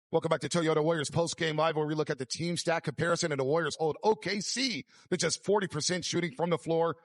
Welcome back to Toyota Warriors Postgame Live, where we look at the team stat comparison, and the Warriors hold OKC to just 40% shooting from the floor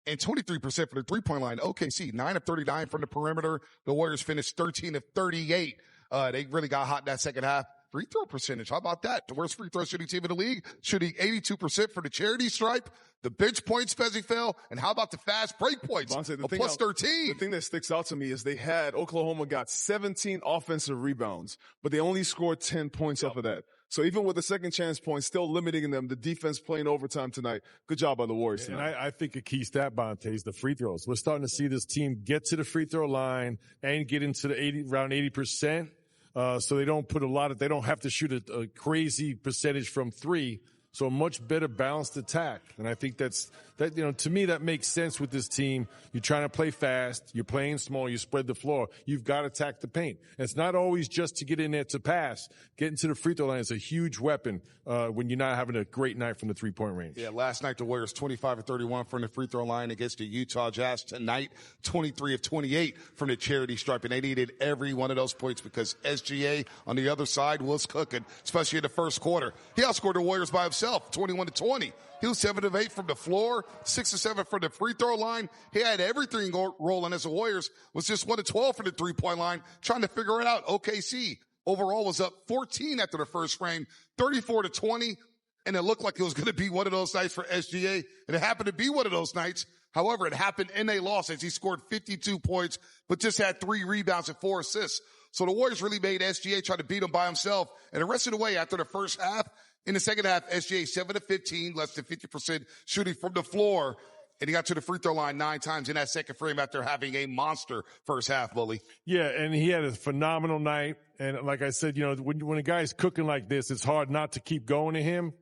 and 23% for the three-point line. OKC, 9 of 39 from the perimeter. The Warriors finished 13 of 38. They really got hot in that second half. Free throw percentage, how about that? The worst free throw shooting team in the league, shooting 82% for the charity stripe. The bench points, Fezzi fell. And how about the fast break points? Plus 13. The thing that sticks out to me is Oklahoma got 17 offensive rebounds, but they only scored 10 points off of that. So even with the second chance points, still limiting them, the defense playing overtime tonight. Good job by the Warriors tonight. And I think a key stat, Bonte, is the free throws. We're starting to see this team get to the free throw line and get into the around 80%. So they don't have to shoot a crazy percentage from three. So a much better balanced attack. And I think to me, that makes sense with this team. You're trying to play fast. You're playing small. You spread the floor. You've got to attack the paint. And it's not always just to get in there to pass. Getting to the free throw line is a huge weapon, when you're not having a great night from the 3-point range. Yeah, last night the Warriors 25 of 31 from the free throw line against the Utah Jazz. Tonight, 23 of 28 from the charity stripe. And they needed every one of those points because SGA on the other side was cooking, especially in the first quarter. He outscored the Warriors by himself, 21 to 20. He was 7 of 8 from the floor, 6 of 7 from the free throw line. He had everything rolling as the Warriors was just 1 of 12 from the 3-point line, trying to figure it out. OKC overall was up 14 after the first frame, 34 to 20. And it looked like it was going to be one of those nights for SGA. And it happened to be one of those nights. However, it happened in a loss as he scored 52 points, but just had 3 rebounds and 4 assists. So the Warriors really made SGA try to beat him by himself. And the rest of the way after the first half, in the second half, SGA 7 of 15, less than 50% shooting from the floor. And he got to the free throw line 9 times in that second frame after having a monster first half, Bully. Yeah, and he had a phenomenal night. And like I said, when a guy's cooking like this, it's hard not to keep going to him.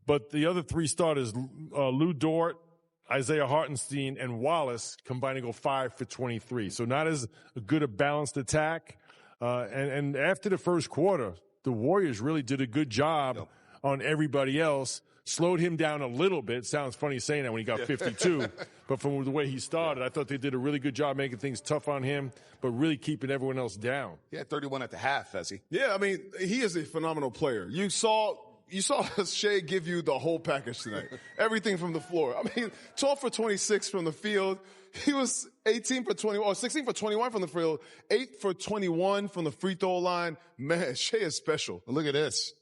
But the other 3 starters, Lou Dort, Isaiah Hartenstein, and Wallace combined to go 5 for 23. So not as good a balanced attack. And after the first quarter, the Warriors really did a good job on everybody else. Slowed him down a little bit. Sounds funny saying that when he got 52. But from the way he started, I thought they did a really good job making things tough on him, but really keeping everyone else down. He had 31 at the half, Fezzi. Yeah, I mean, he is a phenomenal player. You saw Shea give you the whole package tonight. Everything from the floor. I mean, 12 for 26 from the field. He was 18 for 20, or 16 for 21 from the field, 8 for 21 from the free throw line. Man, Shea is special. Look at this.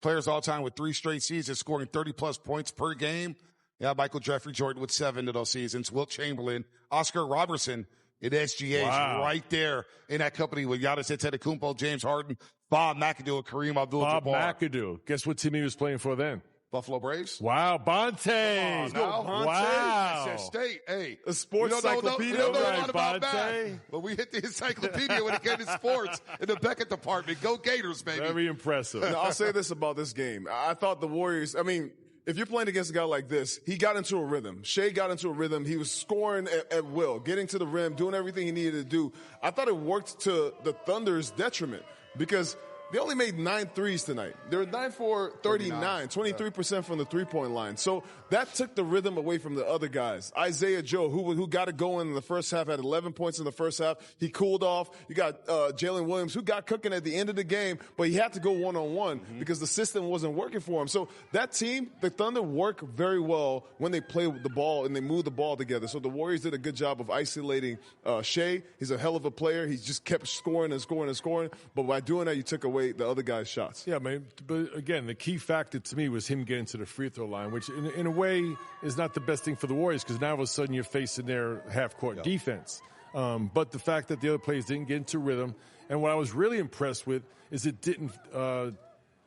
Players all time with 3 straight seasons scoring 30-plus points per game. Yeah, Michael Jeffrey Jordan with 7 of those seasons. Wilt Chamberlain, Oscar Robertson at SGA right there in that company with Giannis Antetokounmpo, James Harden, Bob McAdoo, and Kareem Abdul-Jabbar. Bob McAdoo. Guess what team he was playing for then? Buffalo Braves. Wow, Bonte. Wow. State. Hey, a sports encyclopedia. We don't know a lot about that. But we hit the encyclopedia when it came to sports in the Beckett department. Go Gators, baby. Very impressive. Now, I'll say this about this game. I thought the Warriors, if you're playing against a guy like this, he got into a rhythm. Shea got into a rhythm. He was scoring at will, getting to the rim, doing everything he needed to do. I thought it worked to the Thunder's detriment because they only made 9 threes tonight. They were 9 for 39, 23% from the 3-point line. So that took the rhythm away from the other guys. Isaiah Joe, who got it going in the first half, had 11 points in the first half. He cooled off. You got Jalen Williams, who got cooking at the end of the game, but he had to go one-on-one because the system wasn't working for him. So that team, the Thunder, work very well when they play with the ball and they move the ball together. So the Warriors did a good job of isolating Shea. He's a hell of a player. He just kept scoring and scoring and scoring. But by doing that, you took away the other guy's shots. Yeah, man. But again, the key factor to me was him getting to the free throw line, which in a way is not the best thing for the Warriors because now all of a sudden you're facing their half-court defense. But the fact that the other players didn't get into rhythm, and what I was really impressed with is it didn't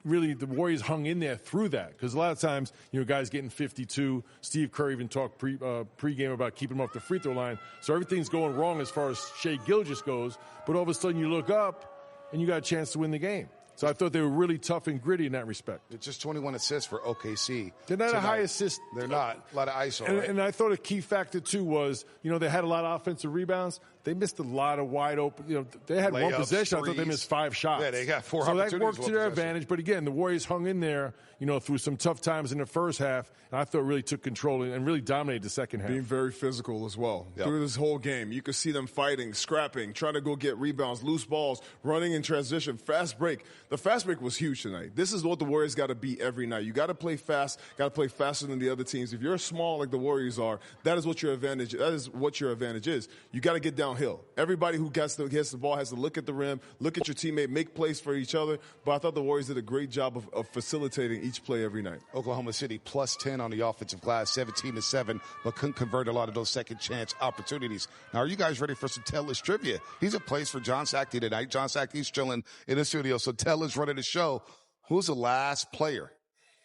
really, the Warriors hung in there through that because a lot of times, guys getting 52. Steve Kerr even talked pregame about keeping them off the free throw line. So everything's going wrong as far as Shea Gilgeous goes, but all of a sudden you look up and you got a chance to win the game. So I thought they were really tough and gritty in that respect. It's just 21 assists for OKC. They're not a high assist. They're not. A lot of ISO, right? And I thought a key factor, too, was, they had a lot of offensive rebounds, they missed a lot of wide open. You know, they had one Layups, possession. threes. I thought they missed 5 shots. Yeah, they got 4 So opportunities. that worked to their advantage. But again, the Warriors hung in there, you know, through some tough times in the first half, and I thought really took control and really dominated the second half. Being very physical as well. Yep. Through this whole game, you could see them fighting, scrapping, trying to go get rebounds, loose balls, running in transition, fast break. The fast break was huge tonight. This is what the Warriors got to be every night. You got to play fast, got to play faster than the other teams. If you're small like the Warriors are, that is what your advantage. That is what your advantage is. You got to get downhill. Everybody who gets the ball has to look at the rim, look at your teammate, make plays for each other. But I thought the Warriors did a great job of facilitating each play every night. Oklahoma City plus 10 on the offensive glass, 17-7, but couldn't convert a lot of those second chance opportunities. Now, are you guys ready for some Tell Us trivia? He's in place for John Sackey tonight. John Sackey's chilling in the studio, so Tell Us running the show. Who's the last player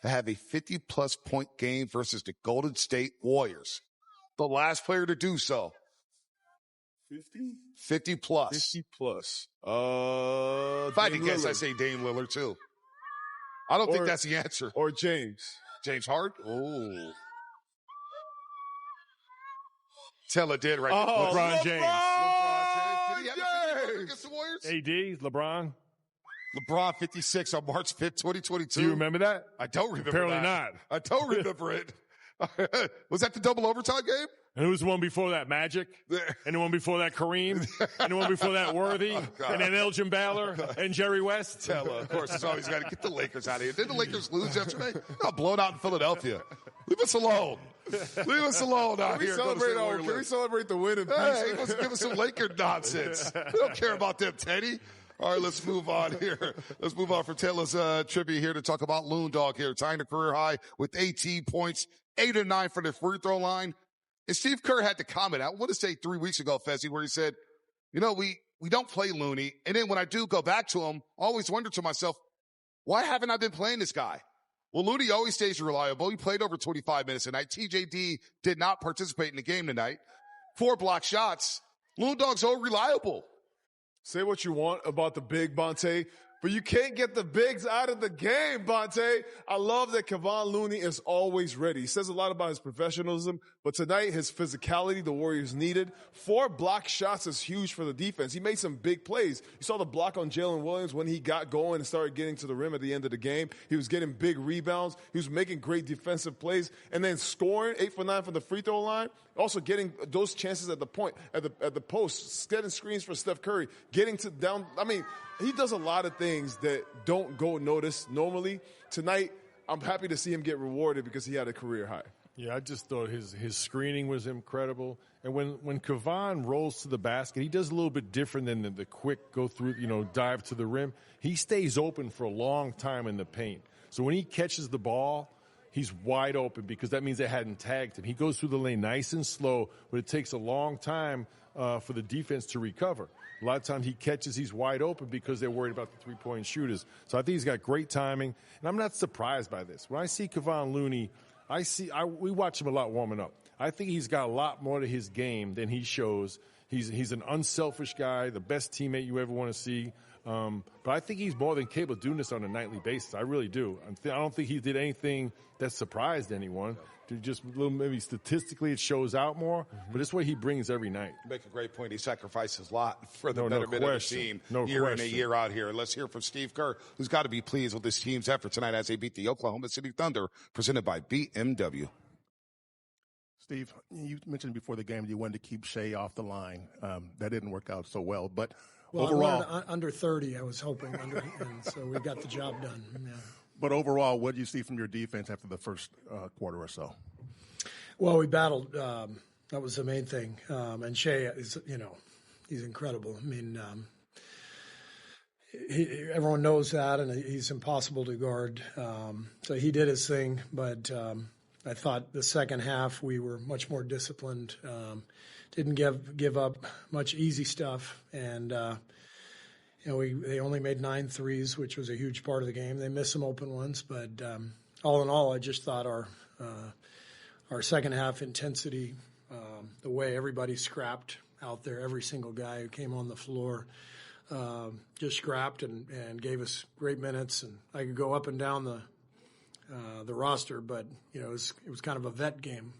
to have a 50-plus point game versus the Golden State Warriors? The last player to do so. 50? 50 plus. 50 plus. If I could guess, I say Dame Lillard, too. I don't think that's the answer. Or James. James Hart? Oh. Tella did right there. LeBron James. Did he have a 50 against the Warriors? AD, LeBron. LeBron 56 on March 5th, 2022. Do you remember that? I don't remember Apparently that. not. I don't remember it. Was that the double overtime game? And who was the one before that? Magic? And the one before that, Kareem? And the one before that, Worthy? And then Elgin Baylor and Jerry West? Tella, of course, he's always got to get the Lakers out of here. Didn't the Lakers lose yesterday? Got blown out in Philadelphia. Leave us alone. Leave us alone out here. Can we celebrate the win in peace? Hey, let's give us some Laker nonsense. We don't care about them, Teddy. All right, let's move on here. Let's move on from Taylor's trivia here to talk about Loon Dog here, tying a career high with 18 points, 8 of 9 for the free throw line. And Steve Kerr had to comment, I want to say 3 weeks ago, Fezzi, where he said, you know, we don't play Looney. And then when I do go back to him, I always wonder to myself, why haven't I been playing this guy? Well, Looney always stays reliable. He played over 25 minutes tonight. TJD did not participate in the game tonight. 4 block shots. Loon Dog's so reliable. Say what you want about the big, Bonte, but you can't get the bigs out of the game, Bonte. I love that Kevon Looney is always ready. He says a lot about his professionalism, but tonight his physicality the Warriors needed. 4 block shots is huge for the defense. He made some big plays. You saw the block on Jalen Williams when he got going and started getting to the rim at the end of the game. He was getting big rebounds. He was making great defensive plays and then scoring 8 for 9 from the free throw line. Also getting those chances at the point, at the post, getting screens for Steph Curry, getting to down. I mean, he does a lot of things that don't go noticed normally. Tonight, I'm happy to see him get rewarded because he had a career high. Yeah, I just thought his screening was incredible. And when Kevon rolls to the basket, he does a little bit different than the quick go through, dive to the rim. He stays open for a long time in the paint. So when he catches the ball, he's wide open because that means they hadn't tagged him. He goes through the lane nice and slow, but it takes a long time for the defense to recover. A lot of times he catches, he's wide open because they're worried about the three-point shooters. So I think he's got great timing, and I'm not surprised by this. When I see Kevon Looney, we watch him a lot warming up. I think he's got a lot more to his game than he shows. He's an unselfish guy, the best teammate you ever want to see. But I think he's more than capable of doing this on a nightly basis. I really do. I don't think he did anything that surprised anyone. Just maybe statistically it shows out more, but it's what he brings every night. You make a great point. He sacrifices a lot for the betterment of the team year in and year out here. Let's hear from Steve Kerr, who's got to be pleased with this team's effort tonight as they beat the Oklahoma City Thunder, presented by BMW. Steve, you mentioned before the game you wanted to keep Shea off the line. That didn't work out so well, but overall, under 30, I was hoping, and so we got the job done. Yeah. But overall, what do you see from your defense after the first quarter or so? Well, we battled. That was the main thing. And Shea is, he's incredible. I mean, everyone knows that, and he's impossible to guard. So he did his thing, but I thought the second half we were much more disciplined. Didn't give up much easy stuff, and they only made 9 threes, which was a huge part of the game. They missed some open ones, but all in all, I just thought our second half intensity, the way everybody scrapped out there, every single guy who came on the floor just scrapped and gave us great minutes. And I could go up and down the roster, but it was kind of a vet game.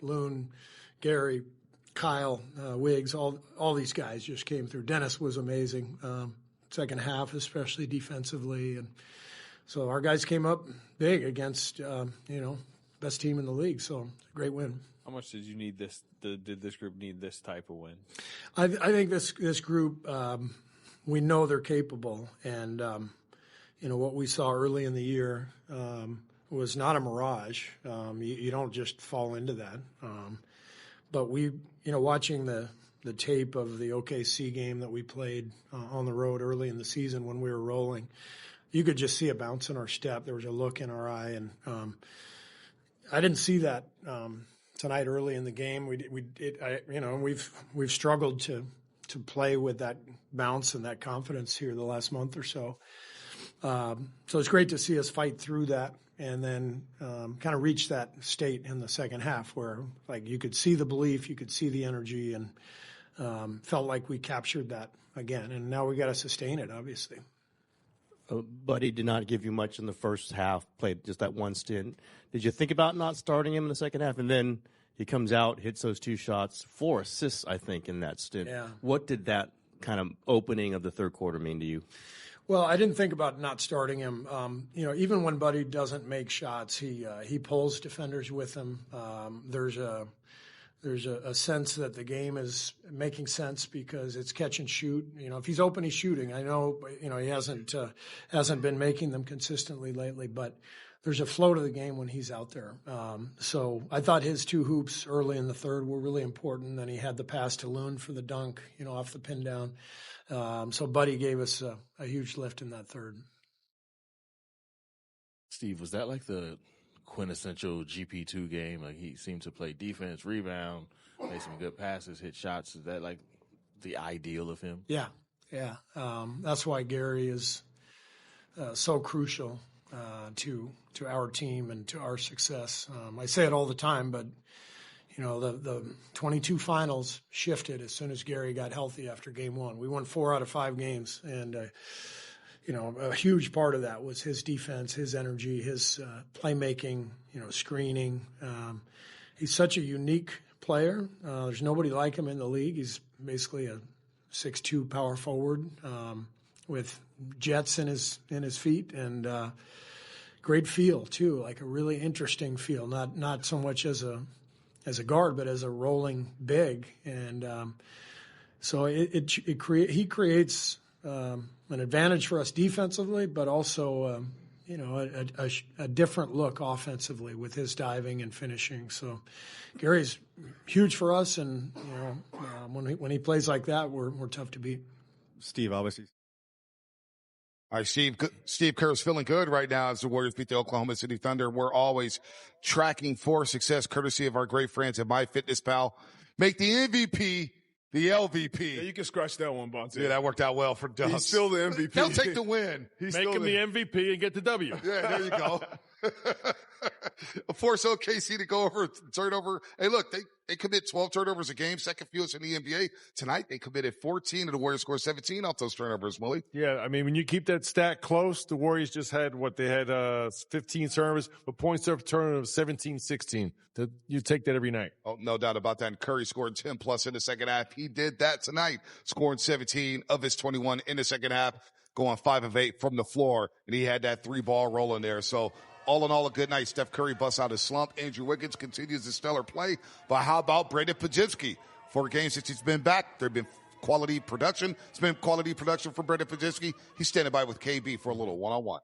Loon, Gary, Kyle, Wiggs, all these guys just came through. Dennis was amazing, second half, especially defensively. And so our guys came up big against, best team in the league. So great win. How much did you need this? Did this group need this type of win? I think this group, we know they're capable. And, what we saw early in the year was not a mirage. You don't just fall into that. But we, watching the tape of the OKC game that we played on the road early in the season when we were rolling, you could just see a bounce in our step. There was a look in our eye, and I didn't see that tonight early in the game. We've struggled to play with that bounce and that confidence here the last month or so. So it's great to see us fight through that and then kind of reach that state in the second half where, like, you could see the belief, you could see the energy, and felt like we captured that again. And now we got to sustain it, obviously. Buddy did not give you much in the first half, played just that one stint. Did you think about not starting him in the second half? And then he comes out, hits those 2 shots, 4 assists, I think, in that stint. Yeah. What did that kind of opening of the third quarter mean to you? Well, I didn't think about not starting him. Even when Buddy doesn't make shots, he pulls defenders with him. There's a sense that the game is making sense because it's catch and shoot. If he's open, he's shooting. I know, he hasn't been making them consistently lately, but there's a flow to the game when he's out there. So I thought his 2 hoops early in the third were really important. Then he had the pass to Loon for the dunk, off the pin down. So Buddy gave us a huge lift in that third. Steve, was that like the quintessential GP2 game? Like, he seemed to play defense, rebound, make some good passes, hit shots. Is that like the ideal of him? Yeah. That's why Gary is so crucial to our team and to our success. I say it all the time, but the 22 finals shifted as soon as Gary got healthy after game 1. We won 4 out of 5 games, and a huge part of that was his defense, his energy, his playmaking, screening. He's such a unique player. There's nobody like him in the league. He's basically a 6'2" power forward with jets in his feet, and great feel too, like a really interesting feel. Not so much as a guard, but as a rolling big, and so he creates an advantage for us defensively, but also a different look offensively with his diving and finishing. So Gary's huge for us, and when he plays like that, we're tough to beat. Steve, obviously. All right, Steve Kerr is feeling good right now as the Warriors beat the Oklahoma City Thunder. We're always tracking for success, courtesy of our great friends at MyFitnessPal. Make the MVP the LVP. Yeah, you can scratch that one, Bonte. Yeah, that worked out well for Doug. He's still the MVP. They'll take the win. Make him the MVP and get the W. Yeah, there you go. Force OKC to go over turnover. Hey, look, they commit 12 turnovers a game, second fewest in the NBA. Tonight, they committed 14, and the Warriors scored 17 off those turnovers, Willie. Yeah, I mean, when you keep that stat close, the Warriors just had 15 turnovers, but points of turnover 17-16. You take that every night. Oh, no doubt about that. And Curry scored 10+ in the second half. He did that tonight, scoring 17 of his 21 in the second half, going 5 of 8 from the floor, and he had that 3-ball rolling there. So, all in all, a good night. Steph Curry busts out his slump. Andrew Wiggins continues his stellar play. But how about Brandon Podziemski? 4 games since he's been back. There have been quality production. It's been quality production for Brandon Podziemski. He's standing by with KB for a little one-on-one.